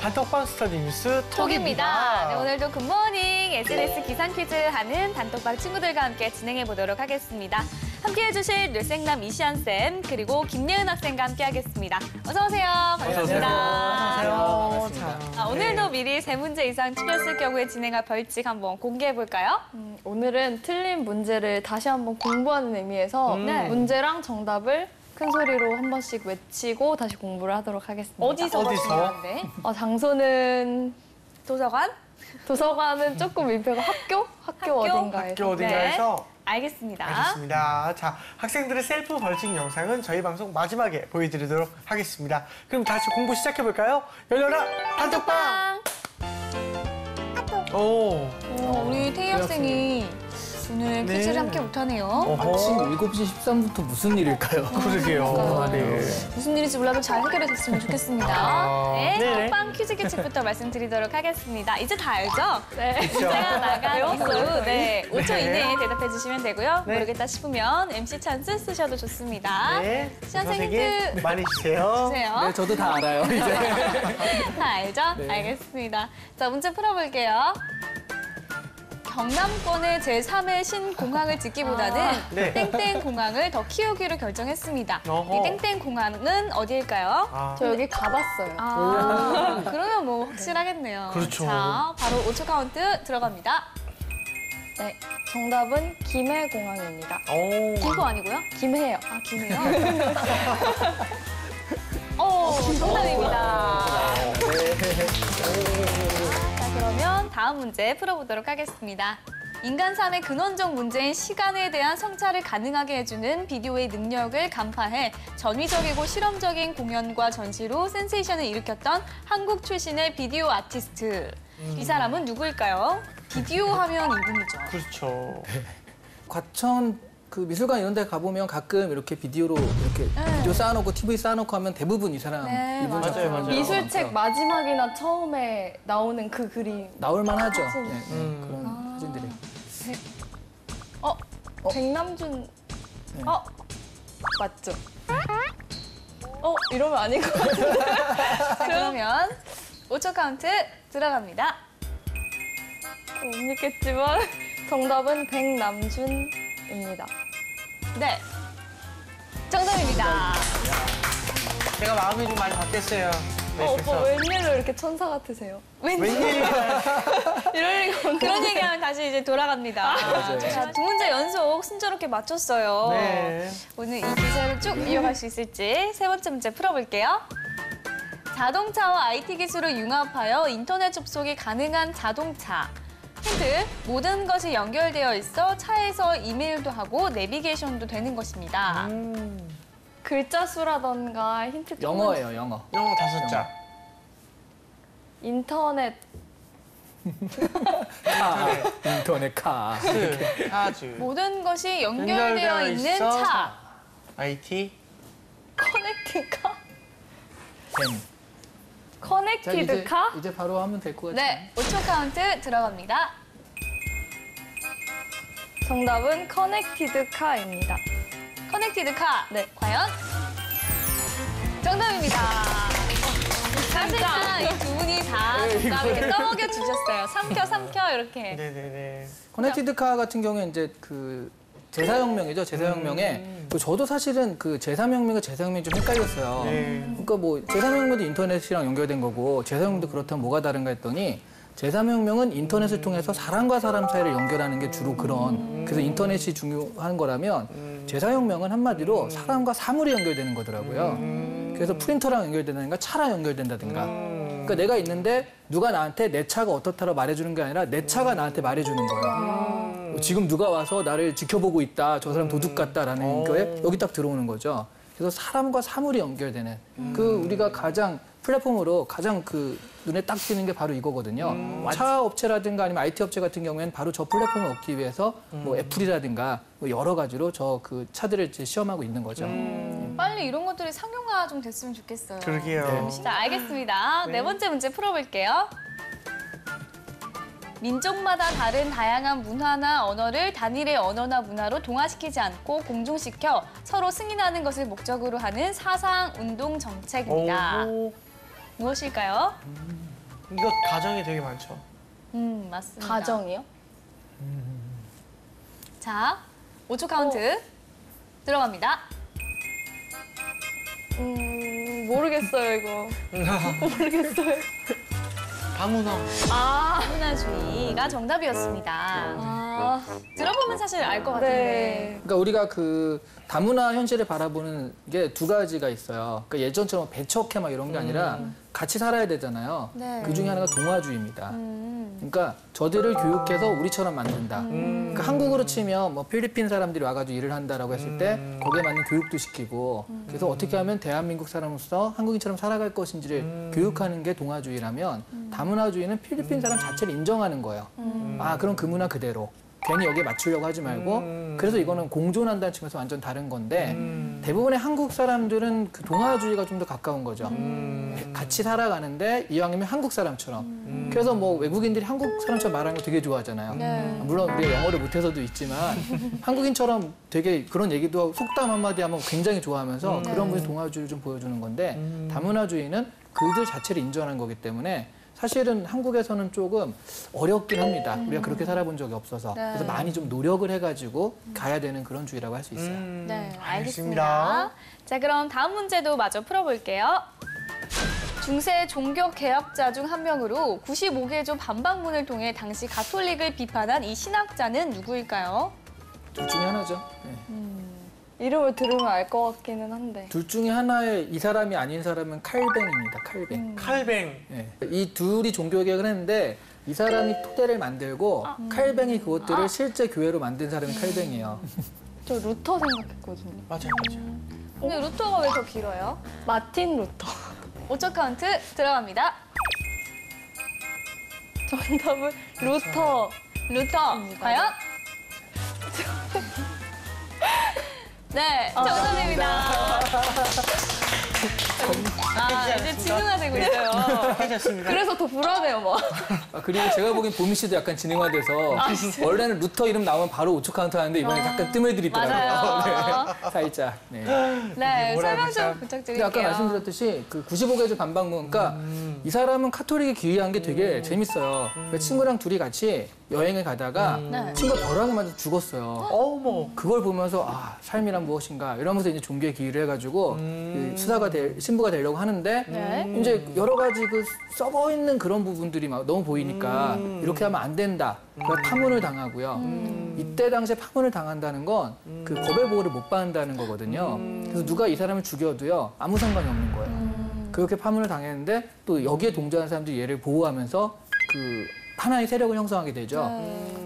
단톡방 스터디 뉴스 톡입니다. 네, 톡입니다. 오늘도 굿모닝 SNS 기상 퀴즈 하는 단톡방 친구들과 함께 진행해 보도록 하겠습니다. 함께 해주실 뇌생남 이시안쌤 그리고 김예은 학생과 함께 하겠습니다. 어서 오세요. 반갑습니다. 안녕하세요. 오늘도 미리 3문제 이상 틀렸을 경우에 진행할 벌칙 한번 공개해 볼까요? 오늘은 틀린 문제를 다시 한번 공부하는 의미에서 네. 문제랑 정답을 큰 소리로 한 번씩 외치고 다시 공부를 하도록 하겠습니다. 어디서? 어디서? 장소는 도서관? 도서관은 조금 민폐고 학교 어딘가에서. 학교 어딘가에서? 알겠습니다. 알겠습니다. 자, 학생들의 셀프 벌칙 영상은 저희 방송 마지막에 보여드리도록 하겠습니다. 그럼 다시 공부 시작해볼까요? 열려라 단톡방! 오. 우리 태희 학생이 오늘 네. 퀴즈를 함께 못하네요. 어허. 아침 7시 13분부터 무슨 일일까요? 그러게요. 네. 무슨 일인지 몰라도 잘 해결이 됐으면 좋겠습니다. 아, 네, 네네. 톡방 퀴즈 규칙부터 말씀드리도록 하겠습니다. 이제 다 알죠? 네. 문제가 나간 이후 네, 5초 네. 이내에 대답해 주시면 되고요. 네. 모르겠다 싶으면 MC 찬스 쓰셔도 좋습니다. 네. 시원생 선생님 힌트 많이 주세요. 주세요. 네, 저도 다 알아요, 이제. 다 알죠? 네. 알겠습니다. 자, 문제 풀어볼게요. 경남권의 제3의 신공항을 짓기보다는 네. 땡땡 공항을 더 키우기로 결정했습니다. 어허. 이 땡땡 공항은 어디일까요? 아, 저 여기 가봤어요. 그러면 뭐 확실하겠네요. 그렇죠. 자, 바로 5초 카운트 들어갑니다. 네, 정답은 김해공항입니다. 오. 김포 아니고요? 김해요. 아, 김해요? 정답입니다. 자, 그러면 다음 문제 풀어보도록 하겠습니다. 인간 삶의 근원적 문제인 시간에 대한 성찰을 가능하게 해주는 비디오의 능력을 간파해 전위적이고 실험적인 공연과 전시로 센세이션을 일으켰던 한국 출신의 비디오 아티스트. 이 사람은 누구일까요? 비디오 하면 이분이죠. 그렇죠. 과천 그 미술관 이런 데 가보면 가끔 이렇게 비디오로 이렇게 비디오 쌓아놓고 TV 쌓아놓고 하면 대부분 이 사람 네, 이분 맞아요, 작품 맞아요. 미술책 마지막이나 처음에 나오는 그 그림. 나올만 하죠. 사진. 네, 그런 사진들이. 백남준 네. 맞죠? 이러면 아닌 것 같은데. 자, 그러면 5초 카운트 들어갑니다. 못 믿겠지만 정답은 백남준입니다. 네, 정답입니다. 제가 마음이 좀 많이 바뀌었어요. 네, 오빠 웬일로 이렇게 천사 같으세요? 웬일이야. 이럴 리가 없는데. 그런 얘기하면 다시 이제 돌아갑니다. 맞아요. 자, 2문제 연속 순조롭게 맞췄어요. 네. 오늘 이 기세를 쭉 이어갈 수 있을지 3번째 문제 풀어볼게요. 자동차와 IT 기술을 융합하여 인터넷 접속이 가능한 자동차. 힌트, 모든 것이 연결되어 있어 차에서 이메일도 하고 내비게이션도 되는 것입니다. 글자 수라던가 힌트 조금 영어예요, 영어. 영어 5자. 인터넷 인터넷 카. 아주. 모든 것이 연결되어 있는 차. IT. 커넥티카? 뱀. 자, 커넥티드 카? 이제 바로 하면 될 것 같아요. 네, 5초 카운트 들어갑니다. 정답은 커넥티드 카입니다. 커넥티드 카. 네, 과연? 정답입니다. 사실상 이 두 분이 다 정답 이렇게 떠먹여 주셨어요. 삼켜 이렇게. 네네네. 커넥티드 카 같은 경우에 이제 그 제사혁명이죠. 제사혁명에 저도 사실은 그 제3혁명과 제사혁명이 좀 헷갈렸어요. 네. 그러니까 뭐 제3혁명도 인터넷이랑 연결된 거고 제사혁명도 그렇다면 뭐가 다른가 했더니 제3혁명은 인터넷을 통해서 사람과 사람 사이를 연결하는 게 주로 그런 그래서 인터넷이 중요한 거라면 제4혁명은 한마디로 사람과 사물이 연결되는 거더라고요. 그래서 프린터랑 연결된다든가 차랑 연결된다든가 그러니까 내가 있는데 누가 나한테 내 차가 어떻다고 말해주는 게 아니라 내 차가 나한테 말해주는 거예요. 지금 누가 와서 나를 지켜보고 있다. 저 사람 도둑 같다라는 거에 여기 딱 들어오는 거죠. 그래서 사람과 사물이 연결되는 그 우리가 가장 플랫폼으로 가장 그 눈에 딱 띄는 게 바로 이거거든요. 차 업체라든가 아니면 IT 업체 같은 경우에는 바로 저 플랫폼을 얻기 위해서 뭐 애플이라든가 뭐 여러 가지로 저 그 차들을 이제 시험하고 있는 거죠. 빨리 이런 것들이 상용화 좀 됐으면 좋겠어요. 그러게요. 자, 알겠습니다. 네 번째 문제 풀어볼게요. 민족마다 다른 다양한 문화나 언어를 단일의 언어나 문화로 동화시키지 않고 공존시켜 서로 승인하는 것을 목적으로 하는 사상 운동 정책입니다. 오. 무엇일까요? 이거 가정이 되게 많죠. 맞습니다. 가정이요? 자, 5초 카운트 들어갑니다. 모르겠어요, 이거. 모르겠어요. 다문화. 다문화주의가 정답이었습니다. 들어보면 사실 알 것 같은데. 네. 그러니까 우리가 그 다문화 현실을 바라보는 게 두 가지가 있어요. 그러니까 예전처럼 배척해 막 이런 게 아니라 같이 살아야 되잖아요. 네. 그 중에 하나가 동화주의입니다. 그러니까 저들을 교육해서 우리처럼 만든다. 그러니까 한국으로 치면 뭐 필리핀 사람들이 와가지고 일을 한다라고 했을 때 거기에 맞는 교육도 시키고 그래서 어떻게 하면 대한민국 사람으로서 한국인처럼 살아갈 것인지를 교육하는 게 동화주의라면 다문화주의는 필리핀 사람 자체를 인정하는 거예요. 아, 그럼 그 문화 그대로. 괜히 여기에 맞추려고 하지 말고 그래서 이거는 공존한다는 측면에서 완전 다른 건데 대부분의 한국 사람들은 그 동화주의가 좀 더 가까운 거죠. 같이 살아가는데 이왕이면 한국 사람처럼. 그래서 뭐 외국인들이 한국 사람처럼 말하는 거 되게 좋아하잖아요. 네. 물론 우리가 영어를 못해서도 있지만 한국인처럼 되게 그런 얘기도 하고 속담 한마디 하면 굉장히 좋아하면서 그런 분이 동화주의를 좀 보여주는 건데 다문화주의는 그들 자체를 인정하는 거기 때문에 사실은 한국에서는 조금 어렵긴 합니다. 우리가 그렇게 살아본 적이 없어서. 네. 그래서 많이 좀 노력을 해가지고 가야 되는 그런 주의라고 할 수 있어요. 네, 알겠습니다. 자, 그럼 다음 문제도 마저 풀어볼게요. 중세 종교 개혁자 중 한 명으로 95개조 반박문을 통해 당시 가톨릭을 비판한 이 신학자는 누구일까요? 둘 중에 하나죠. 네. 이름을 들으면 알 것 같기는 한데. 둘 중에 하나의 이 사람이 아닌 사람은 칼뱅입니다. 칼뱅. 칼뱅. 네. 이 둘이 종교개혁을 했는데 이 사람이 토대를 만들고 칼뱅이 그것들을 실제 교회로 만든 사람이 칼뱅이에요. 저 루터 생각했거든요. 맞아요, 맞아요. 근데 루터가 왜 더 길어요? 마틴 루터. 5초 카운트 들어갑니다. 정답은 루터. 루터, 과연? 네, 정답입니다. 이제 진흥화되고 있어요. 해졌습니다. 그래서 더 불안해요, 막. 아, 그리고 제가 보기엔 보미 씨도 약간 진흥화돼서 원래는 루터 이름 나오면 바로 5초 카운트 하는데 이번에 약간 뜸을 들이더라고요. 맞아요. 네, 살짝. 네. 네, 뭐라 설명 좀 그랬어요? 근데 부탁드릴게요. 아까 말씀드렸듯이 그 95개조 반박문, 그러니까 이 사람은 카톨릭에 귀의한 게 되게 재밌어요. 그러니까 친구랑 둘이 같이 여행을 가다가 네. 친구가 벼락을 맞아 죽었어요. 어머. 그걸 보면서 아 삶이란 무엇인가 이러면서 이제 종교에 기의를 해가지고 그 신부가 되려고 하는데 네. 이제 여러 가지 그 썩어 있는 그런 부분들이 막 너무 보이니까 이렇게 하면 안 된다. 그래서 파문을 당하고요. 이때 당시에 파문을 당한다는 건 그 법의 보호를 못 받는다는 거거든요. 그래서 누가 이 사람을 죽여도요 아무 상관이 없는 거예요. 그렇게 파문을 당했는데 또 여기에 동조하는 사람들이 얘를 보호하면서 그 하나의 세력을 형성하게 되죠.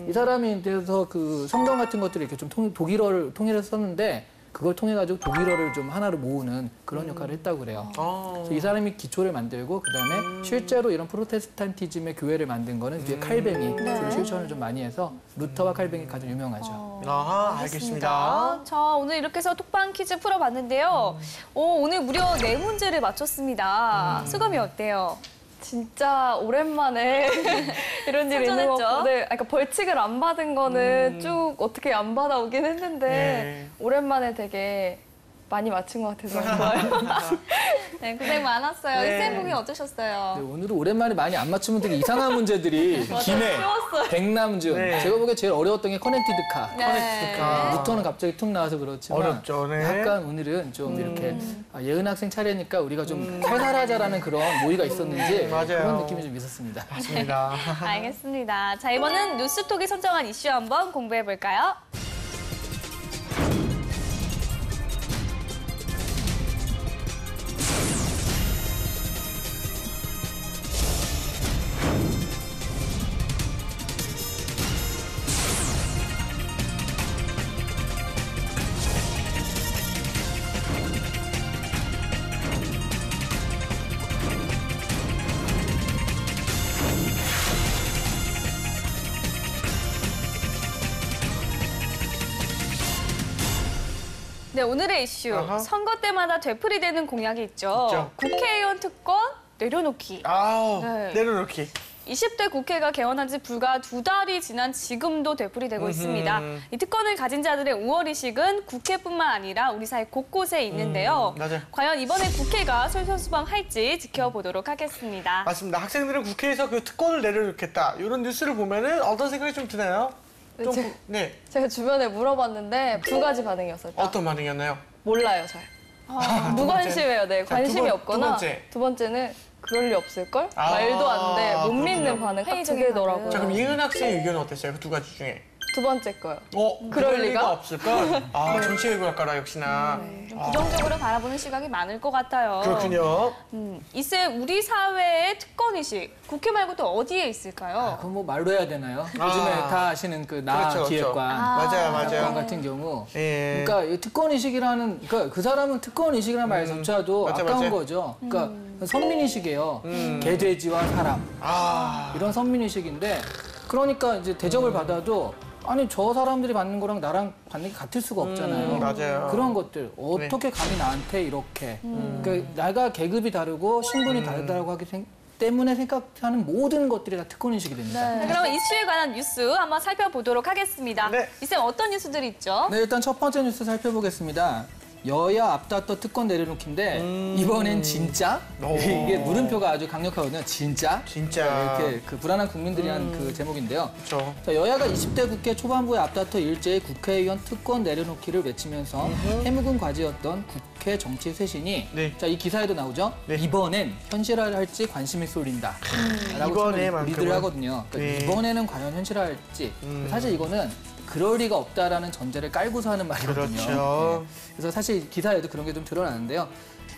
이 사람이 그래서 그 성경 같은 것들을 이렇게 좀 독일어를 통일해서 썼는데 그걸 통해 가지고 독일어를 좀 하나로 모으는 그런 역할을 했다고 그래요. 그래서 이 사람이 기초를 만들고 그다음에 실제로 이런 프로테스탄티즘의 교회를 만든 거는 뒤에 칼뱅이 주로 실천을 좀 많이 해서 루터와 칼뱅이 가장 유명하죠. 아하, 알겠습니다. 자, 오늘 이렇게 해서 톡방 퀴즈 풀어봤는데요. 오늘 무려 4문제를 맞췄습니다. 소감이 어때요? 진짜 오랜만에 이런 일이 있는 것 선전했죠? 같고, 네, 그러니까 벌칙을 안 받은 거는 쭉 어떻게 안 받아오긴 했는데 네. 오랜만에 되게 많이 맞춘 것 같아서 좋아요. 네, 고생 많았어요. 네. 일생복이 어떠셨어요? 네, 오늘은 오랜만에 많이 안 맞추면 되게 이상한 문제들이 기네, 백남준. 네. 제가 보기에 제일 어려웠던 게 커넥티드카. 커넥티드카. 루터는 갑자기 툭 나와서 그렇지만 어렵죠, 네. 약간 오늘은 좀 이렇게 예은 학생 차례니까 우리가 좀 살살하자라는 그런 모의가 있었는지 맞아요. 그런 느낌이 좀 있었습니다. 맞습니다. 알겠습니다. 자, 이번은 뉴스톡이 선정한 이슈 한번 공부해볼까요? 네, 오늘의 이슈. 아하. 선거 때마다 되풀이되는 공약이 있죠. 있죠. 국회의원 특권 내려놓기. 아우, 네. 내려놓기. 20대 국회가 개원한 지 불과 2달이 지난 지금도 되풀이되고 있습니다. 이 특권을 가진 자들의 우월의식은 국회뿐만 아니라 우리 사회 곳곳에 있는데요. 맞아요. 과연 이번에 국회가 솔선수범할지 지켜보도록 하겠습니다. 맞습니다. 학생들은 국회에서 그 특권을 내려놓겠다. 이런 뉴스를 보면은 어떤 생각이 좀 드나요? 네, 좀, 네. 제가 주변에 물어봤는데 두 가지 반응이었어요. 어떤 반응이었나요? 몰라요, 잘. 무관심해요. 네, 자, 관심이 두 없거나. 번째. 두 번째는 그럴 리 없을걸? 아, 말도 안 돼. 못 그렇군요. 믿는 반응 딱 두 회의적인 개더라고요. 자, 그럼 이은 학생의 의견은 어땠어요? 그 두 가지 중에. 두 번째 거요. 그럴 리가 리가? 없을까? 아, 정치외교학과라 역시나. 좀 부정적으로 바라보는 시각이 많을 것 같아요. 그렇군요. 이쌤, 우리 사회의 특권의식, 국회 말고 또 어디에 있을까요? 그건 뭐 말로 해야 되나요? 요즘에 다 아시는 그 나 그렇죠, 기획관, 맞아요, 맞아요. 기획관 같은 경우. 예. 그러니까 이 특권의식이라는, 그러니까 그 사람은 특권의식이라는 말조차도 맞아, 아까운 맞아. 거죠. 그러니까 선민의식이에요. 개돼지와 사람. 아, 이런 선민의식인데, 그러니까 이제 대접을 받아도 아니 저 사람들이 받는 거랑 나랑 받는 게 같을 수가 없잖아요. 맞아요. 그런 것들 어떻게 감히 나한테 이렇게 그러니까 내가 계급이 다르고 신분이 다르다고 하기 때문에 생각하는 모든 것들이 다 특권의식이 됩니다. 자, 그럼 이슈에 관한 뉴스 한번 살펴보도록 하겠습니다. 네. 이쌤, 어떤 뉴스들이 있죠? 네, 일단 첫 번째 뉴스 살펴보겠습니다. 여야 앞다퉈 특권 내려놓기인데 이번엔 진짜? 오. 이게 물음표가 아주 강력하거든요. 진짜? 진짜. 이렇게 그 불안한 국민들이 한 그 제목인데요. 그렇죠. 자, 여야가 20대 국회 초반부에 앞다퉈 일제히 국회의원 특권 내려놓기를 외치면서 해묵은 과제였던 국회 정치 쇄신이 네. 자, 이 기사에도 나오죠. 네. 이번엔 현실화할지 관심이 쏠린다. 라고 이번에만큼은. 리드를 하거든요. 그러니까 네. 이번에는 과연 현실화할지 사실 이거는 그럴 리가 없다라는 전제를 깔고서 하는 말이거든요. 그렇죠. 그래서 사실 기사에도 그런 게 좀 드러나는데요.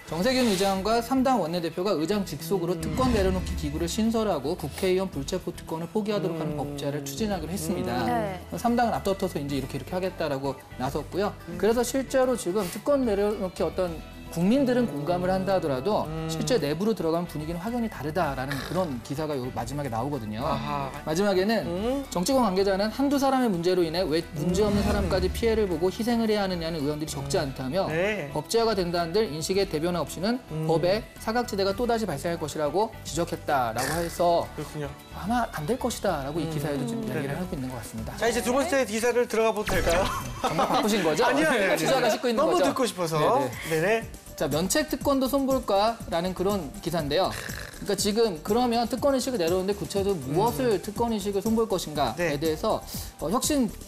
정세균 의장과 3당 원내대표가 의장 직속으로 특권 내려놓기 기구를 신설하고 국회의원 불체포 특권을 포기하도록 하는 법제를 추진하기로 했습니다. 네. 3당은 앞다퉈서 이제 이렇게 하겠다라고 나섰고요. 그래서 실제로 지금 특권 내려놓기 어떤 국민들은 공감을 한다 하더라도 실제 내부로 들어가면 분위기는 확연히 다르다라는 그런 기사가 요 마지막에 나오거든요. 아하. 마지막에는 정치권 관계자는 한두 사람의 문제로 인해 왜 문제없는 사람까지 피해를 보고 희생을 해야 하느냐는 의원들이 적지 않다며 네. 법제화가 된다는 들 인식의 대변화 없이는 법에 사각지대가 또다시 발생할 것이라고 지적했다라고 해서 그렇군요. 아마 안 될 것이다라고 이 기사에도 지금 이야기를 하고 있는 것 같습니다. 자, 이제 두 번째 기사를 들어가 봐도 될까요? 정말 바쁘신 거죠? 아니요. 기자가 싣고 있는 너무 거죠? 듣고 싶어서. 네네. 네네. 자, 면책 특권도 손볼까라는 그런 기사인데요. 그러니까 지금 그러면 특권의식을 내려오는데 구체적으로 무엇을 특권의식을 손볼 것인가에 네. 대해서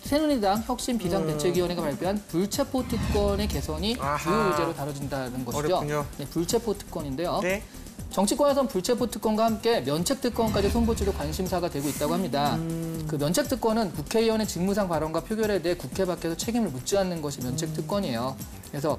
새누리당 혁신비상대책위원회가 발표한 불체포 특권의 개선이 아하. 주요 의제로 다뤄진다는 것이죠. 어렵군요. 네, 불체포 특권인데요. 네. 정치권에선 불체포 특권과 함께 면책 특권까지 손볼지도 관심사가 되고 있다고 합니다. 그 면책 특권은 국회의원의 직무상 발언과 표결에 대해 국회 밖에서 책임을 묻지 않는 것이 면책 특권이에요. 그래서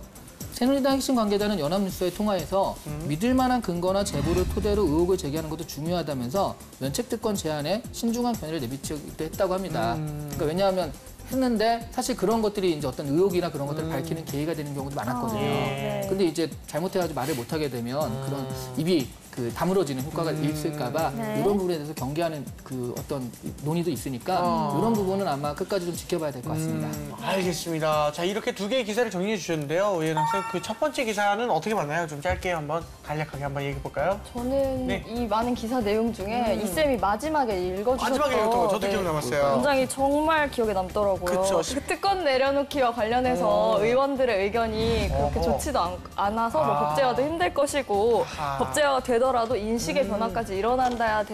새누리당 핵심 관계자는 연합뉴스와의 통화에서 믿을 만한 근거나 제보를 토대로 의혹을 제기하는 것도 중요하다면서 면책특권 제안에 신중한 견해를 내비치기도 했다고 합니다. 그러니까 왜냐하면 했는데 사실 그런 것들이 이제 어떤 의혹이나 그런 것들을 밝히는 계기가 되는 경우도 많았거든요. 예. 근데 이제 잘못해가지고 말을 못하게 되면 그런 입이 그 다물어지는 효과가 있을까봐 이런 부분에 대해서 경계하는 그 어떤 논의도 있으니까 이런 부분은 아마 끝까지 좀 지켜봐야 될 것 같습니다. 알겠습니다. 자, 이렇게 두 개의 기사를 정리해 주셨는데요. 우현 학생, 그 첫 번째 기사는 어떻게 봤나요? 좀 짧게 한번 간략하게 한번 얘기해 볼까요? 저는 네. 이 많은 기사 내용 중에 이쌤이 마지막에 읽어주셨던 마지막에 읽었던 거 저도 네, 기억 남았어요. 문장이 정말 기억에 남더라고요. 그쵸. 그 특권 내려놓기와 관련해서 의원들의 의견이 그렇게 어허. 좋지도 않아서 뭐 아. 법제화도 힘들 것이고 아하. 법제화가 되더라도 인식의 변화까지 일어나야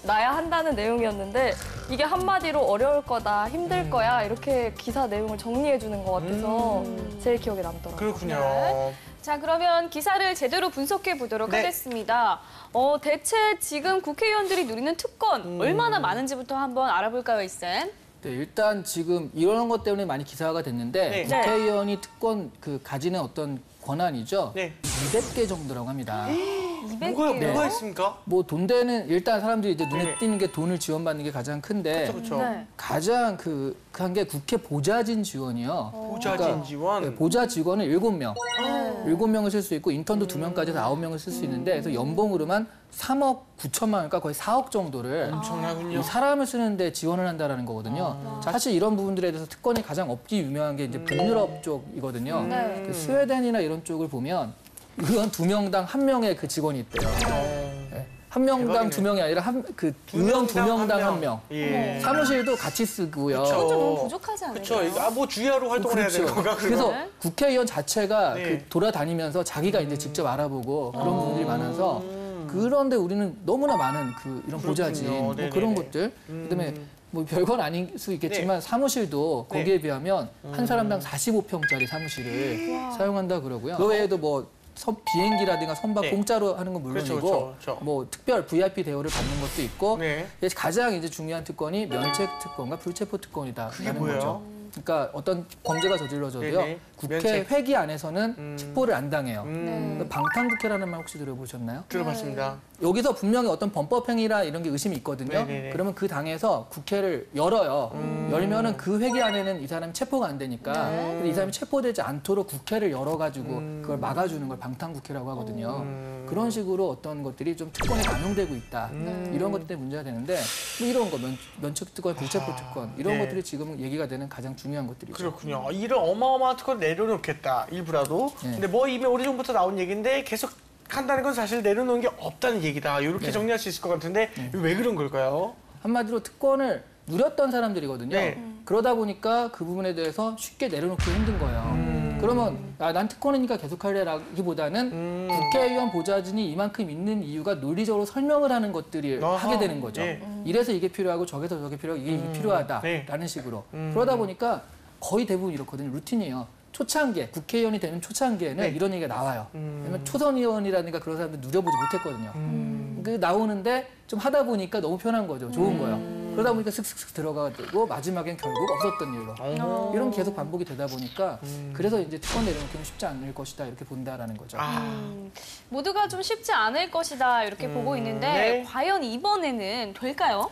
한다는 내용이었는데 이게 한마디로 어려울 거다, 힘들 거야 이렇게 기사 내용을 정리해 주는 것 같아서 제일 기억에 남더라고요. 그렇군요. 네. 자, 그러면 기사를 제대로 분석해 보도록 네. 하겠습니다. 대체 지금 국회의원들이 누리는 특권 얼마나 많은지부터 한번 알아볼까요, 이쌤? 네, 일단 지금 이런 것 때문에 많이 기사화가 됐는데 네. 국회의원이 특권 가지는 어떤 권한이죠. 네. 200개 정도라고 합니다. 200개요? 뭐가 있습니까? 뭐 돈 되는 일단 사람들이 이제 눈에 네. 띄는 게 돈을 지원받는 게 가장 큰데 그렇죠. 네. 가장 한 게 국회 보좌진 지원이요. 보좌진 지원. 네, 보좌 직원은 7명. 7명을 쓸 수 있고 인턴도 2명까지 해서 9명을 쓸 수 있는데 그래서 연봉으로만 3억 9천만 원, 그러니까 거의 4억 정도를 엄청나군요. 이 사람을 쓰는데 지원을 한다라는 거거든요. 자, 사실 이런 부분들에 대해서 특권이 가장 없기 유명한 게 이제 북유럽 쪽이거든요. 네. 그 스웨덴이나 이런 쪽을 보면 의원 2명당 1명의 그 직원이 있대요. 네. 한 명당 대박이네. 두 명이 아니라 의원 두 명당 한 명. 예. 사무실도 같이 쓰고요. 그쵸. 좀 너무 부족하지 않을까요? 그렇죠. 이거 뭐 주의하러 활동을 해야 되는 건가? 그래서 네. 국회의원 자체가 네. 그 돌아다니면서 자기가 이제 직접 알아보고 그런 부분들이 많아서 그런데 우리는 너무나 많은 이런 보좌진 뭐 네네네. 그런 것들 그다음에 뭐 별건 아닐 수 있겠지만 사무실도 네. 거기에 비하면 한 사람당 45평짜리 사무실을 사용한다 그러고요. 그 외에도 뭐 비행기라든가 선박 네. 공짜로 하는 건 물론이고 그렇죠, 그렇죠. 뭐 특별 VIP 대우를 받는 것도 있고 네. 가장 이제 중요한 특권이 면책 특권과 불체포 특권이다라는 뭐예요? 거죠. 그러니까 어떤 범죄가 저질러져도요. 네네. 국회 면책. 회기 안에서는 첩보를 안 당해요. 네. 방탄국회라는 말 혹시 들어보셨나요? 들어봤습니다. 여기서 분명히 어떤 범법행위라 이런 게 의심이 있거든요. 네네네. 그러면 그 당에서 국회를 열어요. 열면은 그 회기 안에는 이 사람이 체포가 안 되니까 근데 이 사람이 체포되지 않도록 국회를 열어가지고 그걸 막아주는 걸 방탄국회라고 하거든요. 그런 식으로 어떤 것들이 좀 특권이 남용되고 있다. 이런 것 때문에 문제가 되는데 뭐 이런 거 면책 특권, 불체포 특권 이런 네. 것들이 지금 얘기가 되는 가장 중요한 것들이죠. 그렇군요. 이런 어마어마한 특권을 내려놓겠다. 일부라도. 네. 근데 뭐 이미 오래전부터 나온 얘기인데 계속 한다는 건 사실 내려놓은 게 없다는 얘기다. 이렇게 네. 정리할 수 있을 것 같은데 왜 그런 걸까요? 한마디로 특권을 누렸던 사람들이거든요. 네. 그러다 보니까 그 부분에 대해서 쉽게 내려놓기 힘든 거예요. 그러면 난 특권이니까 계속하려라기보다는 국회의원 보좌진이 이만큼 있는 이유가 논리적으로 설명을 하는 것들이 아하. 하게 되는 거죠. 예. 이래서 이게 필요하고 저게서 저게 필요하고 이게 필요하다라는 네. 식으로. 그러다 보니까 거의 대부분 이렇거든요. 루틴이에요. 초창기에 국회의원이 되는 초창기에는 네. 이런 얘기가 나와요. 왜냐면 초선 의원이라든가 그런 사람들 누려보지 못했거든요. 그 나오는데 좀 하다 보니까 너무 편한 거죠. 좋은 거예요. 그러다 보니까 슥슥슥 들어가고 마지막엔 결국 없었던 일로. 이런 계속 반복이 되다 보니까 그래서 이제 특권 내려놓기는 쉽지 않을 것이다 이렇게 본다라는 거죠. 모두가 좀 쉽지 않을 것이다 이렇게 보고 있는데 네. 과연 이번에는 될까요?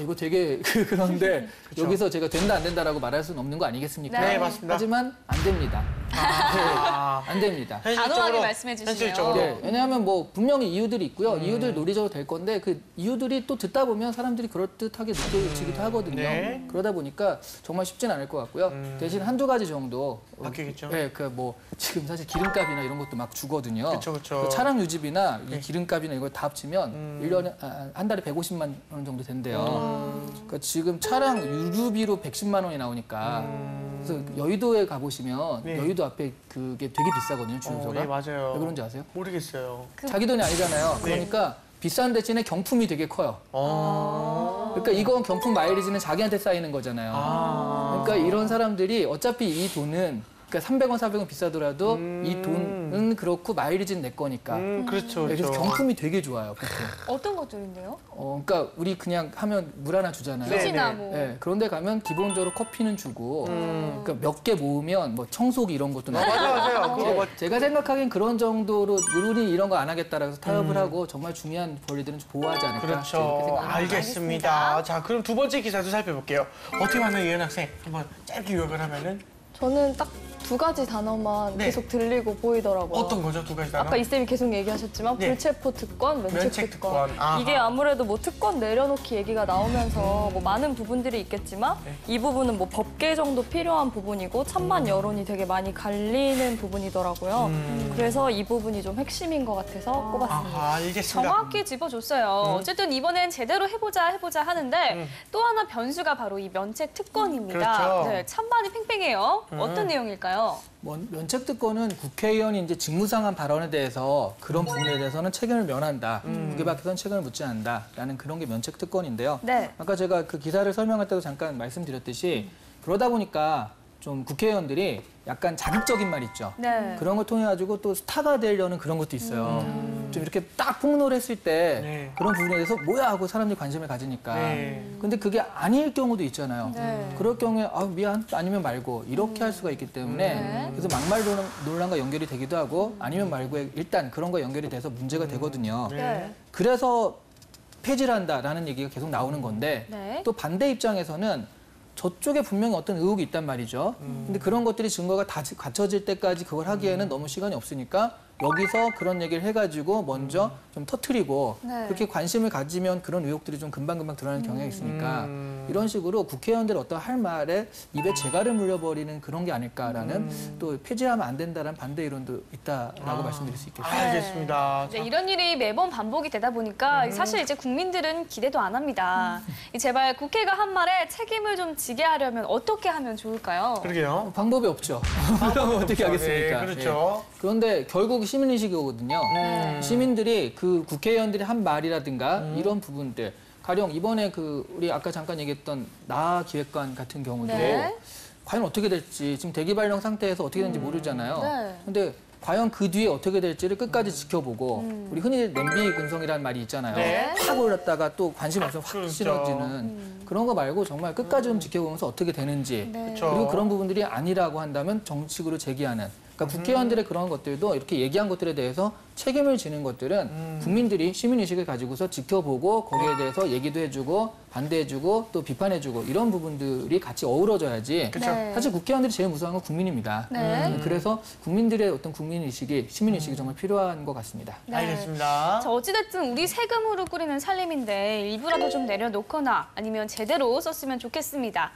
이거 되게 그런데 여기서 제가 된다 안 된다라고 말할 수는 없는 거 아니겠습니까? 네, 맞습니다. 하지만 안 됩니다. 안 됩니다. 단호하게 말씀해 주시네요. 현실적으로. 네, 왜냐하면 뭐 분명히 이유들이 있고요. 이유들 논리적으로 될 건데 그 이유들이 또 듣다 보면 사람들이 그럴듯하게 느껴지기도 하거든요. 네. 그러다 보니까 정말 쉽진 않을 것 같고요. 대신 한두 가지 정도 바뀌겠죠. 네, 그 뭐 지금 사실 기름값이나 이런 것도 막 주거든요. 그쵸, 그쵸. 그 차량 유지비나 네. 이 기름값이나 이걸 다 합치면 1년에 한 달에 150만 원 정도 된대요. 그러니까 지금 차량 유류비로 110만 원이 나오니까 그래서 여의도에 가보시면 네. 여의도 앞에 그게 되게 비싸거든요, 주유소가. 네, 맞아요. 왜 그런지 아세요? 모르겠어요. 자기 돈이 아니잖아요. 네. 그러니까 비싼 대신에 경품이 되게 커요. 그러니까 이건 경품 마일리지는 자기한테 쌓이는 거잖아요. 그러니까 이런 사람들이 어차피 이 돈은 그러니까 300원, 400원 비싸더라도 이 돈은 그렇고 마일리지는 내 거니까. 그렇죠. 그래서 경품이 되게 좋아요, 보통. 어떤 것들인데요? 그러니까 우리 그냥 하면 물 하나 주잖아요. 네. 휴지나 뭐. 네, 그런데 가면 기본적으로 커피는 주고 그러니까 몇 개 모으면 뭐 청소기 이런 것도 나오고 맞아요. 그거 뭐 제가 생각하기엔 그런 정도로 우리 이런 거 안 하겠다라고 해서 타협을 하고 정말 중요한 권리들은 좀 보호하지 않을까 이렇게 그렇죠. 생각합니다. 알겠습니다. 자, 그럼 두 번째 기사도 살펴볼게요. 어떻게 만나요, 이현 학생? 한번 짧게 요약을 하면은 저는 딱 두 가지 단어만 네. 계속 들리고 보이더라고요. 어떤 거죠, 두 가지 단어? 아까 이쌤이 계속 얘기하셨지만 네. 불체포 특권, 면책 면책 특권. 특권. 아하. 이게 아무래도 뭐 특권 내려놓기 얘기가 나오면서 뭐 많은 부분들이 있겠지만 네. 이 부분은 뭐 법 개정도 필요한 부분이고 찬반 여론이 되게 많이 갈리는 부분이더라고요. 그래서 이 부분이 좀 핵심인 것 같아서 꼽았습니다. 아하, 알겠습니다. 정확히 짚어줬어요. 어쨌든 이번엔 제대로 해보자 하는데 또 하나 변수가 바로 이 면책 특권입니다. 그렇죠. 네, 찬반이 팽팽해요. 어떤 내용일까요? 면책 특권은 국회의원이 이제 직무상한 발언에 대해서 그런 부분에 대해서는 책임을 면한다. 국회 밖에서는 책임을 묻지 않는다라는 그런 게 면책 특권인데요. 네. 아까 제가 그 기사를 설명할 때도 잠깐 말씀드렸듯이 그러다 보니까 좀 국회의원들이 약간 자극적인 말 있죠. 네. 그런 걸 통해 가지고 또 스타가 되려는 그런 것도 있어요. 좀 이렇게 딱 폭로를 했을 때 네. 그런 부분에 대해서 뭐야 하고 사람들이 관심을 가지니까. 네. 근데 그게 아닐 경우도 있잖아요. 네. 그럴 경우에 미안 아니면 말고 이렇게 할 수가 있기 때문에 네. 그래서 막말 논란과 연결이 되기도 하고 아니면 말고에 일단 그런 거 연결이 돼서 문제가 되거든요. 네. 그래서 폐지를 한다라는 얘기가 계속 나오는 건데 네. 또 반대 입장에서는 저쪽에 분명히 어떤 의혹이 있단 말이죠. 근데 그런 것들이 증거가 다 갖춰질 때까지 그걸 하기에는 너무 시간이 없으니까 여기서 그런 얘기를 해가지고 먼저 좀 터트리고 네. 그렇게 관심을 가지면 그런 의혹들이 좀 금방금방 드러나는 경향이 있으니까 이런 식으로 국회의원들 어떤 할 말에 입에 재갈을 물려버리는 그런 게 아닐까라는 또 폐지하면 안 된다는 반대 이론도 있다라고 말씀드릴 수 있겠습니다. 알겠습니다. 이제 이런 일이 매번 반복이 되다 보니까 사실 이제 국민들은 기대도 안 합니다. 제발 국회가 한 말에 책임을 좀 지게 하려면 어떻게 하면 좋을까요? 그러게요. 방법이 없죠. 그럼 어떻게 하겠습니까? 네, 그렇죠. 예. 그런데 결국 시민의식이거든요. 시민들이 그 국회의원들이 한 말이라든가 이런 부분들, 가령 이번에 그 우리 아까 잠깐 얘기했던 나 기획관 같은 경우도 네. 과연 어떻게 될지 지금 대기 발령 상태에서 어떻게 되는지 모르잖아요. 네. 근데 과연 그 뒤에 어떻게 될지를 끝까지 지켜보고 우리 흔히 냄비 근성이라는 말이 있잖아요. 네. 확 올랐다가 또 관심 없으면 확 그렇죠. 싫어지는 그런 거 말고 정말 끝까지 좀 지켜보면서 어떻게 되는지 네. 그렇죠. 그리고 그런 부분들이 아니라고 한다면 정식으로 제기하는 그러니까 국회의원들의 그런 것들도 이렇게 얘기한 것들에 대해서 책임을 지는 것들은 국민들이 시민의식을 가지고서 지켜보고 거기에 대해서 얘기도 해주고 반대해주고 또 비판해주고 이런 부분들이 같이 어우러져야지 그렇죠. 네. 사실 국회의원들이 제일 무서운 건 국민입니다. 네. 그래서 국민들의 어떤 국민의식이 시민의식이 정말 필요한 것 같습니다. 네. 알겠습니다. 자, 어찌됐든 우리 세금으로 꾸리는 살림인데 일부라도 좀 내려놓거나 아니면 제대로 썼으면 좋겠습니다.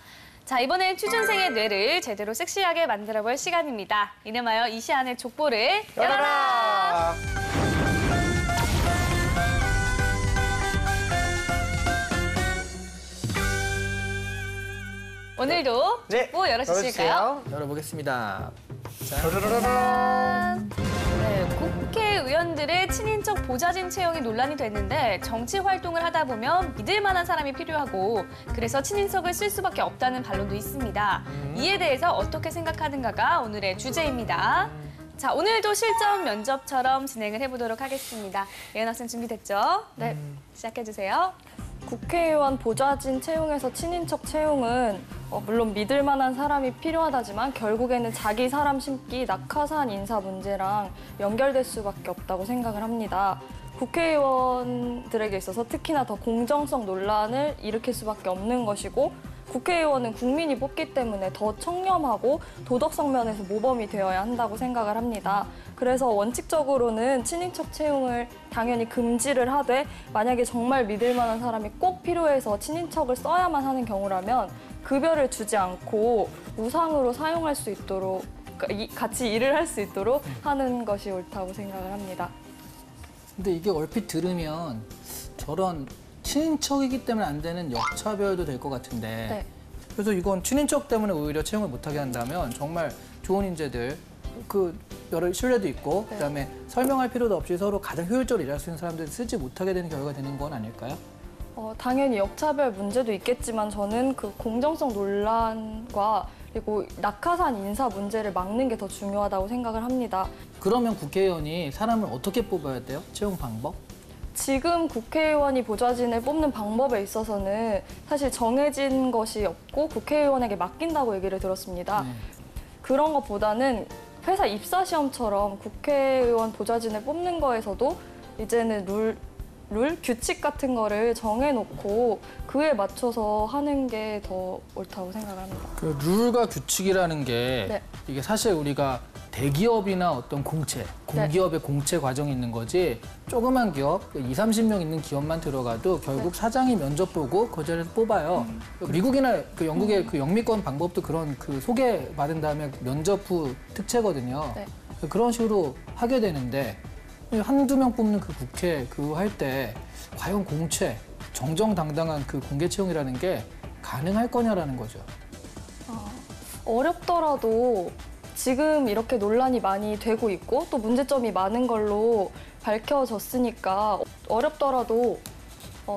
자, 이번엔 취준생의 뇌를 제대로 섹시하게 만들어볼 시간입니다. 이름하여 이시안의 족보를 열어라! 오늘도 네, 족보 열어주실까요? 열어보겠습니다. 짜라라라. 네, 국회의원들의 친인척 보좌진 채용이 논란이 됐는데 정치 활동을 하다 보면 믿을 만한 사람이 필요하고 그래서 친인척을 쓸 수밖에 없다는 반론도 있습니다. 이에 대해서 어떻게 생각하는가가 오늘의 주제입니다. 자, 오늘도 실전 면접처럼 진행을 해보도록 하겠습니다. 예은 학생 준비됐죠? 네. 시작해주세요. 국회의원 보좌진 채용에서 친인척 채용은 물론 믿을 만한 사람이 필요하다지만 결국에는 자기 사람 심기, 낙하산 인사 문제랑 연결될 수밖에 없다고 생각을 합니다. 국회의원들에게 있어서 특히나 더 공정성 논란을 일으킬 수밖에 없는 것이고 국회의원은 국민이 뽑기 때문에 더 청렴하고 도덕성 면에서 모범이 되어야 한다고 생각을 합니다. 그래서 원칙적으로는 친인척 채용을 당연히 금지를 하되 만약에 정말 믿을 만한 사람이 꼭 필요해서 친인척을 써야만 하는 경우라면 급여를 주지 않고 무상으로 사용할 수 있도록 같이 일을 할 수 있도록 하는 것이 옳다고 생각을 합니다. 근데 이게 얼핏 들으면 저런 친인척이기 때문에 안 되는 역차별도 될 것 같은데 네. 그래서 이건 친인척 때문에 오히려 채용을 못하게 한다면 정말 좋은 인재들 그 여러 신뢰도 있고 네. 그다음에 설명할 필요도 없이 서로 가장 효율적으로 일할 수 있는 사람들을 쓰지 못하게 되는 결과가 되는 건 아닐까요? 당연히 역차별 문제도 있겠지만 저는 그 공정성 논란과 그리고 낙하산 인사 문제를 막는 게 더 중요하다고 생각을 합니다. 그러면 국회의원이 사람을 어떻게 뽑아야 돼요? 채용 방법? 지금 국회의원이 보좌진을 뽑는 방법에 있어서는 사실 정해진 것이 없고 국회의원에게 맡긴다고 얘기를 들었습니다. 그런 것보다는 회사 입사 시험처럼 국회의원 보좌진을 뽑는 거에서도 이제는 규칙 같은 거를 정해놓고 그에 맞춰서 하는 게 더 옳다고 생각을 합니다. 그 룰과 규칙이라는 게 네. 이게 사실 우리가 대기업이나 어떤 공채, 공기업의 공채 과정이 있는 거지 조그만 기업, 20, 30명 있는 기업만 들어가도 결국 사장이 면접 보고 그 자리에서 뽑아요. 미국이나 그 영국의 그 영미권 방법도 그런 그 소개받은 다음에 면접 후 특채거든요. 네. 그런 식으로 하게 되는데 한두 명 뽑는 그 국회 그거 할 때 과연 공채, 정정당당한 그 공개 채용이라는 게 가능할 거냐라는 거죠. 어렵더라도 지금 이렇게 논란이 많이 되고 있고 또 문제점이 많은 걸로 밝혀졌으니까 어렵더라도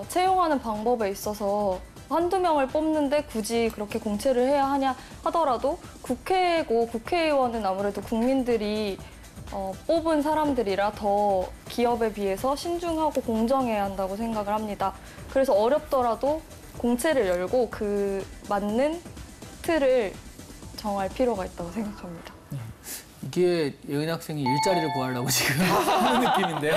채용하는 방법에 있어서 한두 명을 뽑는데 굳이 그렇게 공채를 해야 하냐 하더라도 국회고 국회의원은 아무래도 국민들이 뽑은 사람들이라 더 기업에 비해서 신중하고 공정해야 한다고 생각을 합니다. 그래서 어렵더라도 공채를 열고 그 맞는 틀을 정할 필요가 있다고 생각합니다. 이게 예은 학생이 일자리를 구하려고 지금 하는 느낌인데요.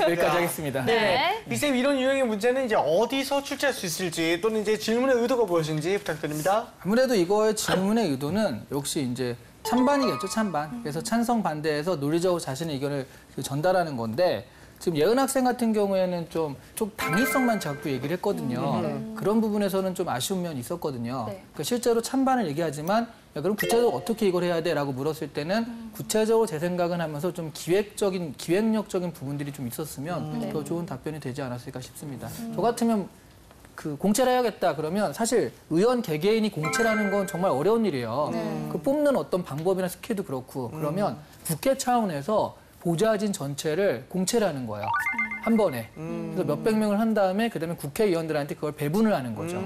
여기까지 하겠습니다. 네. 이쌤 이런 유형의 문제는 이제 어디서 출제할 수 있을지 또는 이제 질문의 의도가 무엇인지 부탁드립니다. 아무래도 이거의 질문의 의도는 역시 이제 찬반이겠죠, 찬반. 그래서 찬성 반대해서 논리적으로 자신의 의견을 전달하는 건데 지금 예은 학생 같은 경우에는 좀 당위성만 자꾸 얘기를 했거든요. 그런 부분에서는 좀 아쉬운 면이 있었거든요. 네. 그러니까 실제로 찬반을 얘기하지만 야, 그럼 구체적으로 어떻게 이걸 해야 돼? 라고 물었을 때는 구체적으로 제 생각은 하면서 좀 기획력적인 부분들이 좀 있었으면 더 좋은 답변이 되지 않았을까 싶습니다. 저 같으면 그 공채를 해야겠다 그러면 사실 의원 개개인이 공채라는 건 정말 어려운 일이에요. 그 뽑는 어떤 방법이나 스킬도 그렇고 그러면 국회 차원에서 보좌진 전체를 공채를 하는 거예요. 한 번에. 그래서 몇백 명을 한 다음에 그다음에 국회의원들한테 그걸 배분을 하는 거죠.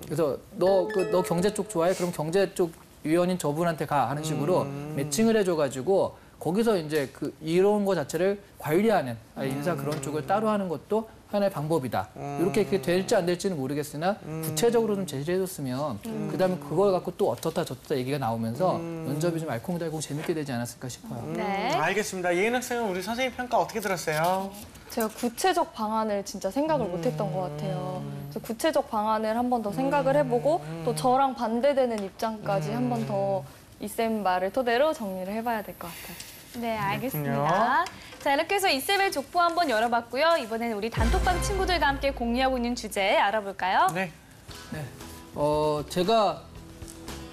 그래서 너 경제 쪽 좋아해? 그럼 경제 쪽 위원인 저분한테 가 하는 식으로 매칭을 해줘가지고 거기서 이제 이런 거 자체를 관리하는 인사 그런 쪽을 따로 하는 것도 하나의 방법이다. 이렇게 될지 안 될지는 모르겠으나 구체적으로 좀 제시를 해줬으면 그다음에 그걸 갖고 또 어떻다 저떻다 얘기가 나오면서 면접이 좀 알콩달콩 재밌게 되지 않았을까 싶어요. 네. 알겠습니다. 예은 학생은 우리 선생님 평가 어떻게 들었어요? 제가 구체적 방안을 진짜 생각을 못했던 것 같아요. 그래서 구체적 방안을 한 번 더 생각을 해보고 또 저랑 반대되는 입장까지 한 번 더 이쌤 말을 토대로 정리를 해봐야 될 것 같아요. 네, 알겠습니다. 자, 이렇게 해서 이쌤의 족보 한번 열어봤고요. 이번에는 우리 단톡방 친구들과 함께 공유하고 있는 주제 알아볼까요? 네. 제가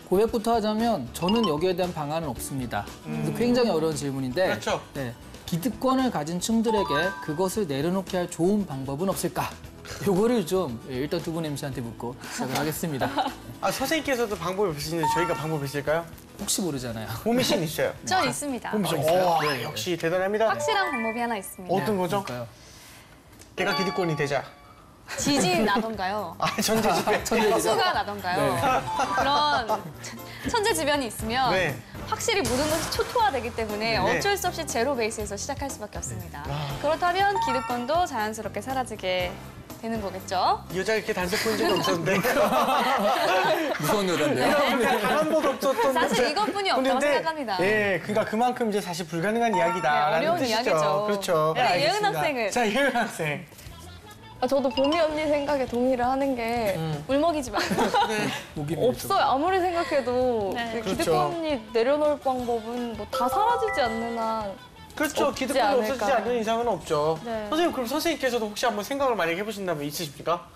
고백부터 하자면 저는 여기에 대한 방안은 없습니다. 그래서 굉장히 어려운 질문인데 그렇죠. 네, 기득권을 가진 층들에게 그것을 내려놓게 할 좋은 방법은 없을까? 요거를 좀 일단 두 분 MC한테 묻고 시작을 하겠습니다. 선생님께서도 방법이 없으신데 저희가 방법이 있을까요? 혹시 모르잖아요. 보미씨는 있어요. 저 있습니다. 보미씨 있어요? 역시 대단합니다. 확실한 방법이 하나 있습니다. 어떤 거죠? 뭘까요? 내가 기득권이 되자. 지진 나던가요? 천재지변. 허수가 나던가요? 그런 천재지변이 있으면 네. 확실히 모든 것이 초토화되기 때문에 네. 어쩔 수 없이 제로 베이스에서 시작할 수밖에 없습니다. 그렇다면 기득권도 자연스럽게 사라지게 되는 거겠죠? 이 여자가 이렇게 단속 본 적이 없었는데. 무서운 여잔데요. 단 한 번도 없었던. 사실 이것뿐이 없다고 생각합니다. 예, 그러니까 그만큼 이제 사실 불가능한 이야기다. 네, 어려운 뜻이죠. 이야기죠. 그렇죠. 네, 예은 알겠습니다. 학생은? 자, 예은 학생. 저도 보미 언니 생각에 동의를 하는 게 울먹이지 말고. 없어요. 아무리 생각해도 네. 그 그렇죠. 기득권이 내려놓을 방법은 뭐 다 사라지지 않는 한 그렇죠. 없지 기득권이 않을까. 없어지지 않는 이상은 없죠. 네. 선생님, 그럼 선생님께서도 혹시 한번 생각을 만약에 해보신다면 있으십니까?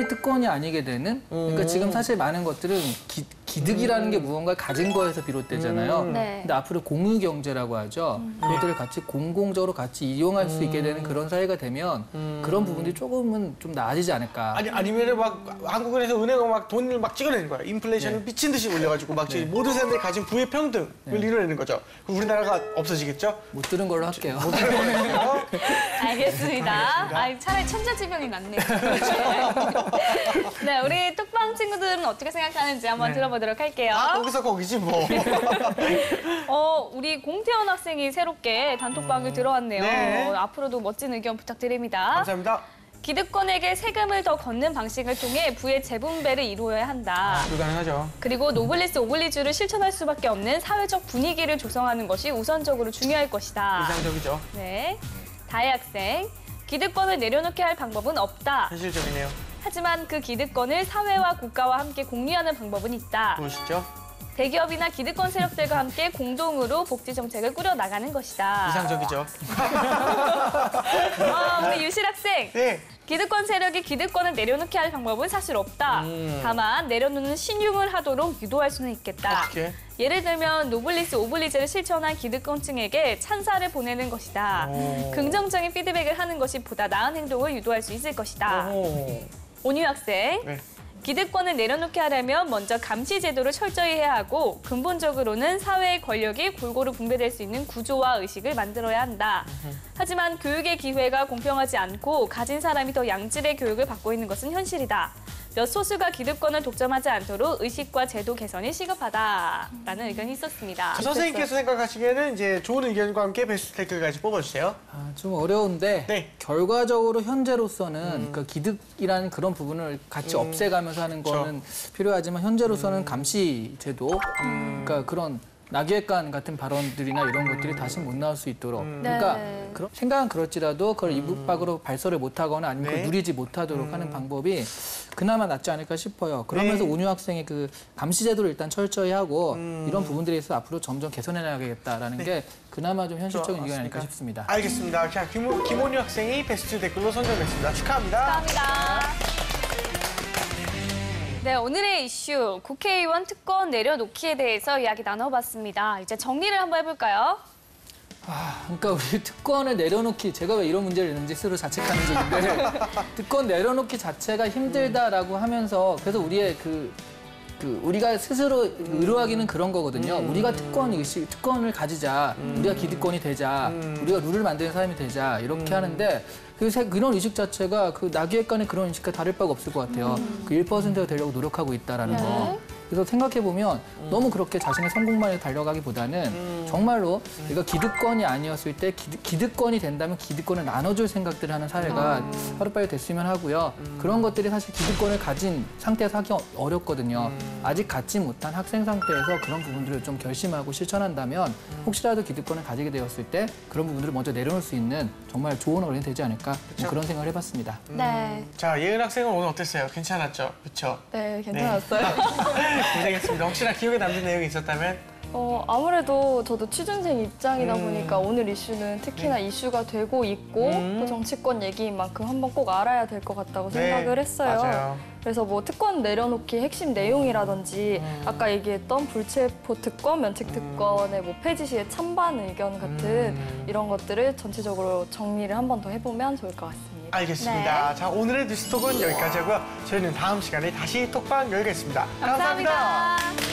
특권이 아니게 되는 그러니까 지금 사실 많은 것들은 기득이라는 게 무언가를 가진 거에서 비롯되잖아요. 네. 근데 앞으로 공유 경제라고 하죠. 그것들을 같이 공공적으로 같이 이용할 수 있게 되는 그런 사회가 되면 그런 부분들이 조금은 좀 나아지지 않을까. 아니면 막 한국은행에서 은행은 막 돈을 막 찍어내는 거야. 인플레이션을 미친 듯이 올려가지고 막 모든 사람들이 가진 부의 평등을 이뤄내는 거죠. 그럼 우리나라가 없어지겠죠? 못 들은 걸로 할게요. 알겠습니다. 차라리 천재지변이 낫네요. 네, 우리 뚝방 친구들은 어떻게 생각하는지 한번 들어보도록 할게요. 거기서 거기지 뭐. 우리 공태현 학생이 새롭게 단톡방에 들어왔네요. 네. 앞으로도 멋진 의견 부탁드립니다. 감사합니다. 기득권에게 세금을 더 걷는 방식을 통해 부의 재분배를 이루어야 한다. 불가능하죠. 그리고 노블리스 오블리주를 실천할 수밖에 없는 사회적 분위기를 조성하는 것이 우선적으로 중요할 것이다. 이상적이죠. 네, 다혜 학생. 기득권을 내려놓게 할 방법은 없다. 현실적이네요. 하지만 그 기득권을 사회와 국가와 함께 공유하는 방법은 있다. 무엇이죠? 대기업이나 기득권 세력들과 함께 공동으로 복지 정책을 꾸려나가는 것이다. 이상적이죠. 우리 유실 학생. 네. 기득권 세력이 기득권을 내려놓게 할 방법은 사실 없다. 다만 내려놓는 신용을 하도록 유도할 수는 있겠다. 어떻게? 예를 들면 노블리스 오블리제를 실천한 기득권층에게 찬사를 보내는 것이다. 긍정적인 피드백을 하는 것이 보다 나은 행동을 유도할 수 있을 것이다. 온유 학생. 네. 기득권을 내려놓게 하려면 먼저 감시 제도를 철저히 해야 하고 근본적으로는 사회의 권력이 골고루 분배될 수 있는 구조와 의식을 만들어야 한다. 하지만 교육의 기회가 공평하지 않고 가진 사람이 더 양질의 교육을 받고 있는 것은 현실이다. 몇 소수가 기득권을 독점하지 않도록 의식과 제도 개선이 시급하다라는 의견이 있었습니다. 선생님께서 생각하시기에는 이제 좋은 의견과 함께 베스트 댓글까지 뽑아주세요. 좀 어려운데 네. 결과적으로 현재로서는 그 기득이라는 그런 부분을 같이 없애가면서 하는 거는 필요하지만 현재로서는 감시 제도, 그러니까 그런 나기획관 같은 발언들이나 이런 것들이 다시 못 나올 수 있도록. 그러니까 네. 생각은 그럴지라도 그걸 이북 밖으로 발설을 못하거나 아니면 네. 그걸 누리지 못하도록 하는 방법이 그나마 낫지 않을까 싶어요. 그러면서 네. 운유 학생의 그 감시 제도를 일단 철저히 하고 이런 부분들에 있어서 앞으로 점점 개선해 나가겠다라는 게 그나마 좀 현실적인 의견이 아닐까 싶습니다. 알겠습니다. 자, 김원유 학생이 베스트 댓글로 선정됐습니다. 축하합니다. 감사합니다. 네, 오늘의 이슈 국회의원 특권 내려놓기에 대해서 이야기 나눠봤습니다. 이제 정리를 한번 해볼까요? 그러니까 우리 특권을 내려놓기, 제가 왜 이런 문제를 냈는지 스스로 자책하는 중인데 특권 내려놓기 자체가 힘들다라고 하면서 그래서 우리의 우리가 스스로 의로하기는 그런 거거든요. 우리가 특권을 가지자, 우리가 기득권이 되자, 우리가 룰을 만드는 사람이 되자 이렇게 하는데 그런 의식 자체가 그 나기획관의 그런 인식과 다를 바가 없을 것 같아요. 그 1%가 되려고 노력하고 있다라는 거. 그래서 생각해보면 너무 그렇게 자신의 성공만에 달려가기보다는 정말로 우리가 기득권이 아니었을 때 기득권이 된다면 기득권을 나눠줄 생각들을 하는 사회가 하루빨리 됐으면 하고요. 그런 것들이 사실 기득권을 가진 상태에서 하기 어렵거든요. 아직 갖지 못한 학생 상태에서 그런 부분들을 좀 결심하고 실천한다면 혹시라도 기득권을 가지게 되었을 때 그런 부분들을 먼저 내려놓을 수 있는 정말 좋은 어른이 되지 않을까 그런 생각을 해봤습니다. 네. 자, 예은 학생은 오늘 어땠어요? 괜찮았죠? 그렇죠? 네, 괜찮았어요. 고생했습니다. 혹시나 기억에 남는 내용이 있었다면? 아무래도 저도 취준생 입장이다 보니까 오늘 이슈는 특히나 이슈가 되고 있고 또 정치권 얘기인 만큼 한번 꼭 알아야 될 것 같다고 생각을 했어요. 맞아요. 그래서 뭐 특권 내려놓기 핵심 내용이라든지 아까 얘기했던 불체포 특권, 면책 특권의 뭐 폐지 시에 찬반 의견 같은 이런 것들을 전체적으로 정리를 한 번 더 해보면 좋을 것 같습니다. 알겠습니다. 자, 오늘의 뉴스톡은 여기까지 하고요. 저희는 다음 시간에 다시 톡방 열겠습니다. 감사합니다. 감사합니다.